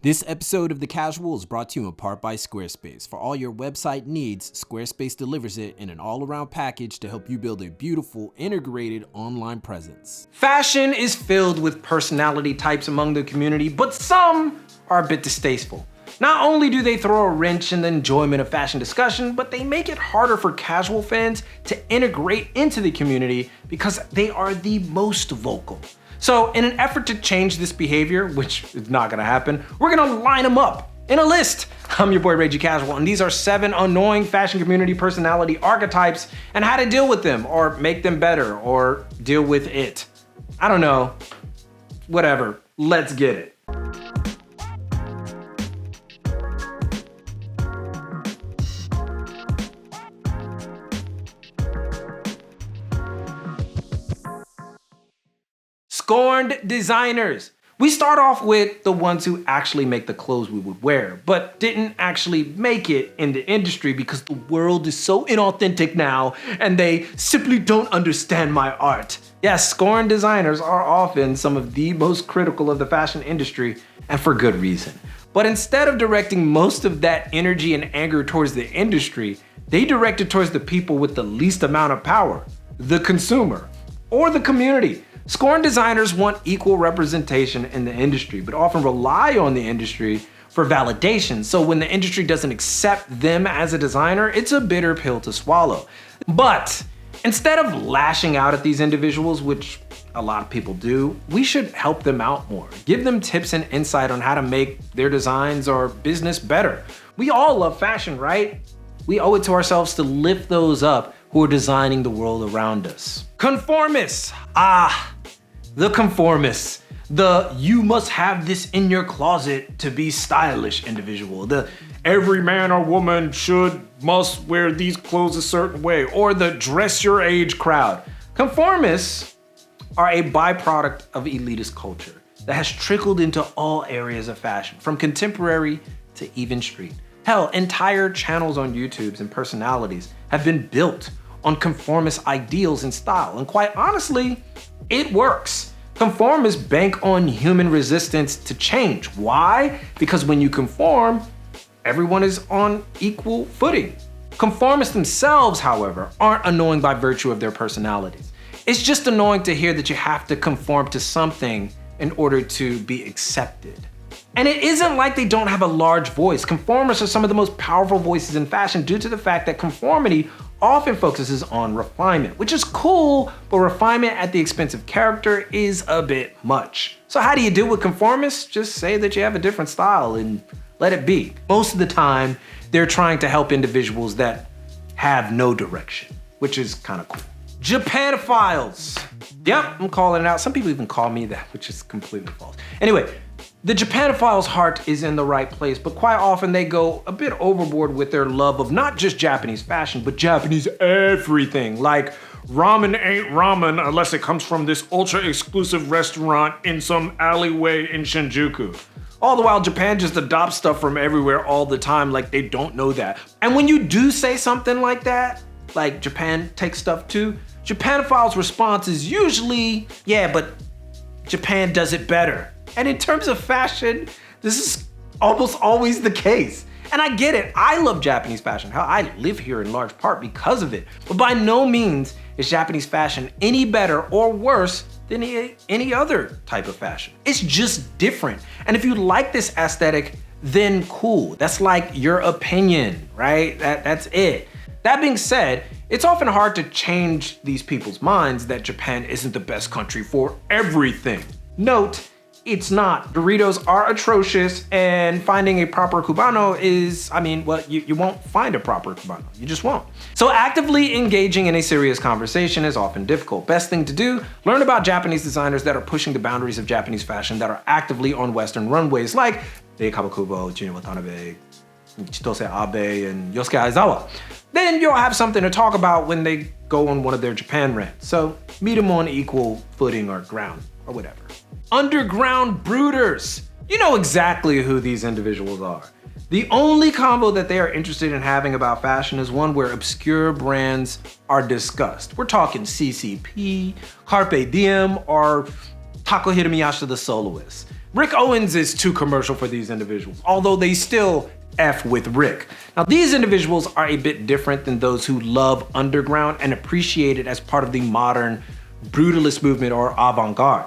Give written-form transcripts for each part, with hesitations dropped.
This episode of The Casual is brought to you in part by Squarespace. For all your website needs, Squarespace delivers it in an all-around package to help you build a beautiful, integrated online presence. Fashion is filled with personality types among the community, but some are a bit distasteful. Not only do they throw a wrench in the enjoyment of fashion discussion, but they make it harder for casual fans to integrate into the community because they are the most vocal. So in an effort to change this behavior, which is not gonna happen, we're gonna line them up in a list. I'm your boy Reggie Casual, and these are 7 annoying fashion community personality archetypes and how to deal with them or make them better or deal with it. I don't know, whatever, let's get it. Scorned Designers. We start off with the ones who actually make the clothes we would wear, but didn't actually make it in the industry because the world is so inauthentic now and they simply don't understand my art. Yes, Scorned Designers are often some of the most critical of the fashion industry, and for good reason. But instead of directing most of that energy and anger towards the industry, they direct it towards the people with the least amount of power, the consumer, or the community. Scorned Designers want equal representation in the industry, but often rely on the industry for validation. So when the industry doesn't accept them as a designer, it's a bitter pill to swallow. But instead of lashing out at these individuals, which a lot of people do, we should help them out more. Give them tips and insight on how to make their designs or business better. We all love fashion, right? We owe it to ourselves to lift those up who are designing the world around us. Conformists. The conformists. The you must have this in your closet to be stylish individual. The every man or woman must wear these clothes a certain way, or the dress your age crowd. Conformists are a byproduct of elitist culture that has trickled into all areas of fashion, from contemporary to even street. Hell, entire channels on YouTube and personalities have been built on conformist ideals and style, and quite honestly, it works. Conformists bank on human resistance to change. Why? Because when you conform, everyone is on equal footing. Conformists themselves, however, aren't annoying by virtue of their personalities. It's just annoying to hear that you have to conform to something in order to be accepted. And it isn't like they don't have a large voice. Conformists are some of the most powerful voices in fashion due to the fact that conformity often focuses on refinement, which is cool, but refinement at the expense of character is a bit much. So how do you deal with conformists? Just say that you have a different style and let it be. Most of the time, they're trying to help individuals that have no direction, which is kind of cool. Japanophiles. Yep, I'm calling it out. Some people even call me that, which is completely false. Anyway, the Japanophiles' heart is in the right place, but quite often they go a bit overboard with their love of not just Japanese fashion, but Japanese everything. Like, ramen ain't ramen unless it comes from this ultra-exclusive restaurant in some alleyway in Shinjuku. All the while, Japan just adopts stuff from everywhere all the time like they don't know that. And when you do say something like that, like Japan takes stuff too, Japanophiles' response is usually, yeah, but Japan does it better. And in terms of fashion, this is almost always the case. And I get it, I love Japanese fashion. Hell, I live here in large part because of it. But by no means is Japanese fashion any better or worse than any other type of fashion. It's just different. And if you like this aesthetic, then cool. That's like your opinion, right? That's it. That being said, it's often hard to change these people's minds that Japan isn't the best country for everything. Note, it's not. Doritos are atrocious, and finding a proper Cubano is, you won't find a proper Cubano. You just won't. So actively engaging in a serious conversation is often difficult. Best thing to do, learn about Japanese designers that are pushing the boundaries of Japanese fashion that are actively on Western runways, like Dei Kabukibo, Junya Watanabe, Chitose Abe, and Yosuke Aizawa. Then you'll have something to talk about when they go on one of their Japan rants. So meet them on equal footing or ground, or whatever. Underground brooders. You know exactly who these individuals are. The only convo that they are interested in having about fashion is one where obscure brands are discussed. We're talking CCP, Carpe Diem, or Takahiro Miyashita the Soloist. Rick Owens is too commercial for these individuals, although they still F with Rick. Now, these individuals are a bit different than those who love underground and appreciate it as part of the modern brutalist movement or avant-garde.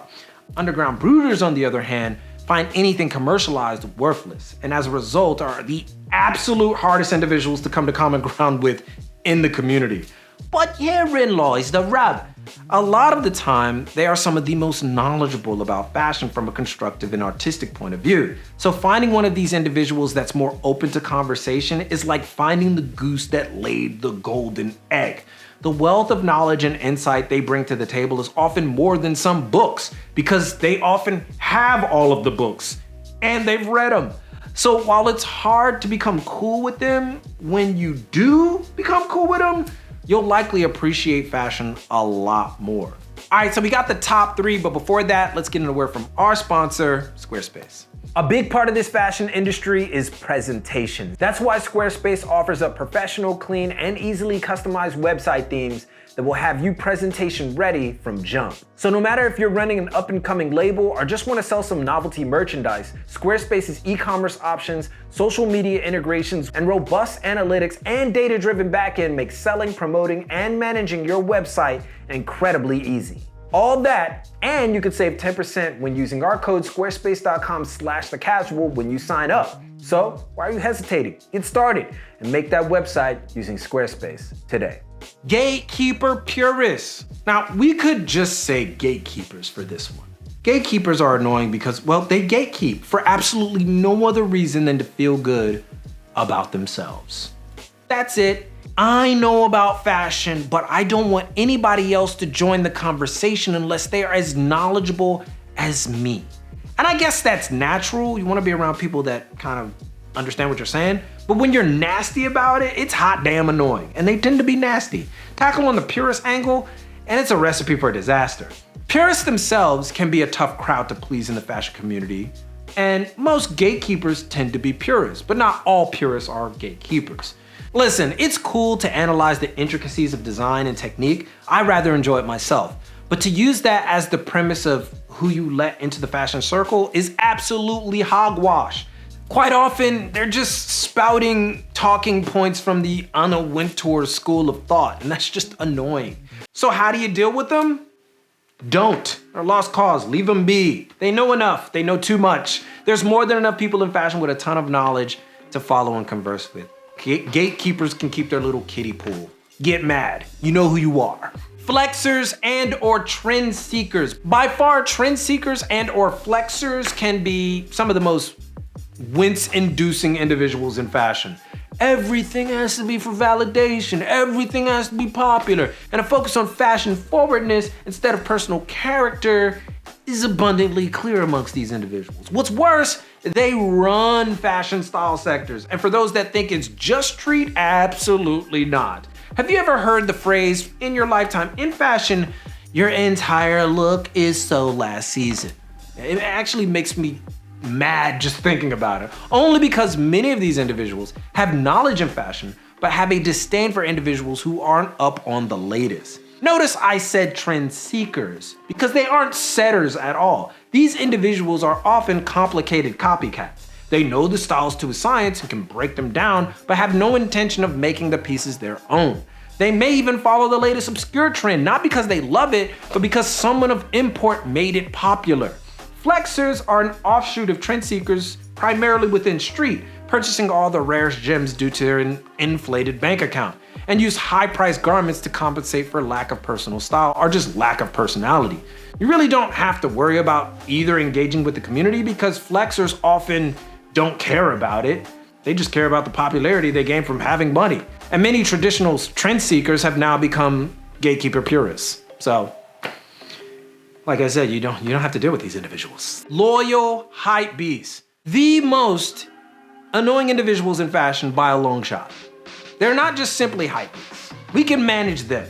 Underground brooders, on the other hand, find anything commercialized worthless, and as a result are the absolute hardest individuals to come to common ground with in the community. But herein lies the rub. A lot of the time, they are some of the most knowledgeable about fashion from a constructive and artistic point of view. So finding one of these individuals that's more open to conversation is like finding the goose that laid the golden egg. The wealth of knowledge and insight they bring to the table is often more than some books, because they often have all of the books and they've read them. So while it's hard to become cool with them, when you do become cool with them, you'll likely appreciate fashion a lot more. All right, so we got the top 3, but before that, let's get into a word from our sponsor, Squarespace. A big part of this fashion industry is presentation. That's why Squarespace offers up professional, clean, and easily customized website themes that will have you presentation ready from jump. So no matter if you're running an up-and-coming label or just want to sell some novelty merchandise, Squarespace's e-commerce options, social media integrations, and robust analytics and data-driven backend make selling, promoting, and managing your website incredibly easy. All that, and you can save 10% when using our code squarespace.com/thecasual when you sign up. So why are you hesitating? Get started and make that website using Squarespace today. Gatekeeper purists. Now, we could just say gatekeepers for this one. Gatekeepers are annoying because, well, they gatekeep for absolutely no other reason than to feel good about themselves. That's it. I know about fashion, but I don't want anybody else to join the conversation unless they are as knowledgeable as me. And I guess that's natural. You want to be around people that kind of understand what you're saying. But when you're nasty about it, it's hot damn annoying. And they tend to be nasty. Tackle on the purist angle, and it's a recipe for disaster. Purists themselves can be a tough crowd to please in the fashion community. And most gatekeepers tend to be purists, but not all purists are gatekeepers. Listen, it's cool to analyze the intricacies of design and technique. I rather enjoy it myself. But to use that as the premise of who you let into the fashion circle is absolutely hogwash. Quite often, they're just spouting talking points from the Anna Wintour school of thought, and that's just annoying. So how do you deal with them? Don't. They're lost cause. Leave them be. They know enough. They know too much. There's more than enough people in fashion with a ton of knowledge to follow and converse with. Gatekeepers can keep their little kiddie pool. Get mad. You know who you are. Flexors and or trend seekers. By far, trend seekers and or flexors can be some of the most wince-inducing individuals in fashion. Everything has to be for validation. Everything has to be popular. And a focus on fashion forwardness instead of personal character is abundantly clear amongst these individuals. What's worse, they run fashion style sectors. And for those that think it's just treat, absolutely not. Have you ever heard the phrase, in your lifetime, in fashion, your entire look is so last season? It actually makes me mad just thinking about it. Only because many of these individuals have knowledge in fashion, but have a disdain for individuals who aren't up on the latest. Notice I said trend seekers, because they aren't setters at all. These individuals are often complicated copycats. They know the styles to a science and can break them down, but have no intention of making the pieces their own. They may even follow the latest obscure trend, not because they love it, but because someone of import made it popular. Flexors are an offshoot of trend seekers, primarily within street, purchasing all the rarest gems due to their inflated bank account, and use high-priced garments to compensate for lack of personal style or just lack of personality. You really don't have to worry about either engaging with the community because flexors often don't care about it. They just care about the popularity they gain from having money. And many traditional trend seekers have now become gatekeeper purists. So, like I said, you don't have to deal with these individuals. Loyal Hypebeasts. The most annoying individuals in fashion by a long shot. They're not just simply hypebeasts. We can manage them,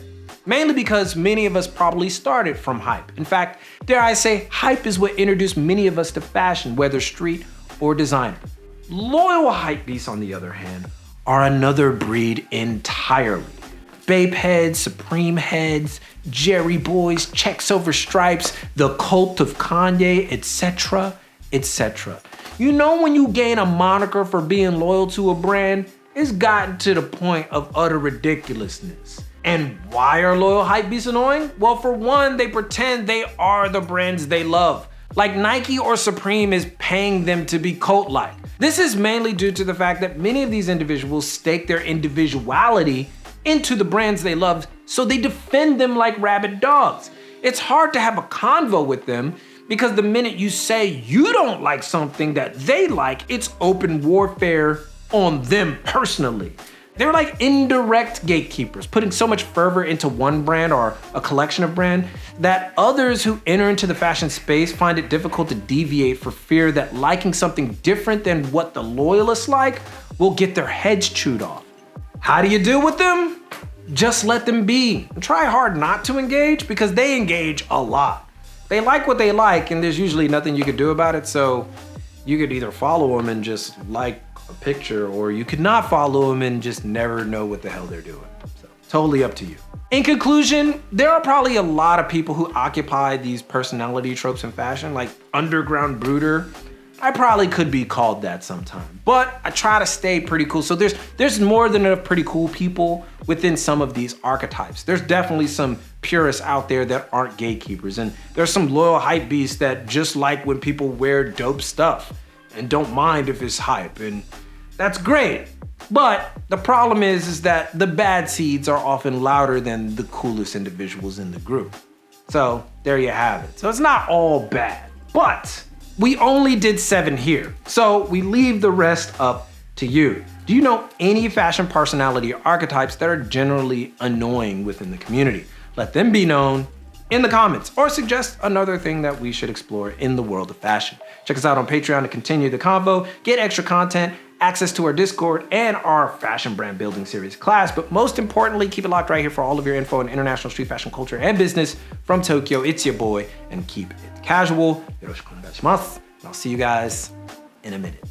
mainly because many of us probably started from hype. In fact, dare I say, hype is what introduced many of us to fashion, whether street or designer. Loyal hypebeasts, on the other hand, are another breed entirely. Bape heads, Supreme heads, Jerry boys, checks over stripes, the cult of Kanye, etc. etc. You know, when you gain a moniker for being loyal to a brand, it's gotten to the point of utter ridiculousness. And why are loyal hypebeasts annoying? Well, for one, they pretend they are the brands they love. Like Nike or Supreme is paying them to be cult-like. This is mainly due to the fact that many of these individuals stake their individuality into the brands they love, so they defend them like rabid dogs. It's hard to have a convo with them because the minute you say you don't like something that they like, it's open warfare on them personally. They're like indirect gatekeepers, putting so much fervor into one brand or a collection of brand that others who enter into the fashion space find it difficult to deviate for fear that liking something different than what the loyalists like will get their heads chewed off. How do you deal with them? Just let them be. And try hard not to engage because they engage a lot. They like what they like and there's usually nothing you could do about it, so you could either follow them and just like a picture, or you could not follow them and just never know what the hell they're doing. So totally up to you. In conclusion, there are probably a lot of people who occupy these personality tropes in fashion, like underground brooder. I probably could be called that sometime, but I try to stay pretty cool. So there's more than enough pretty cool people within some of these archetypes. There's definitely some purists out there that aren't gatekeepers, and there's some loyal hype beasts that just like when people wear dope stuff and don't mind if it's hype, and that's great. But the problem is that the bad seeds are often louder than the coolest individuals in the group. So there you have it. So it's not all bad, but we only did 7 here, so we leave the rest up to you. Do you know any fashion personality or archetypes that are generally annoying within the community? Let them be known in the comments, or suggest another thing that we should explore in the world of fashion. Check us out on Patreon to continue the convo, get extra content, access to our Discord, and our fashion brand building series class. But most importantly, keep it locked right here for all of your info on international street fashion culture and business from Tokyo. It's your boy, and keep it casual. Yoroshiku onegai shimasu. I'll see you guys in a minute.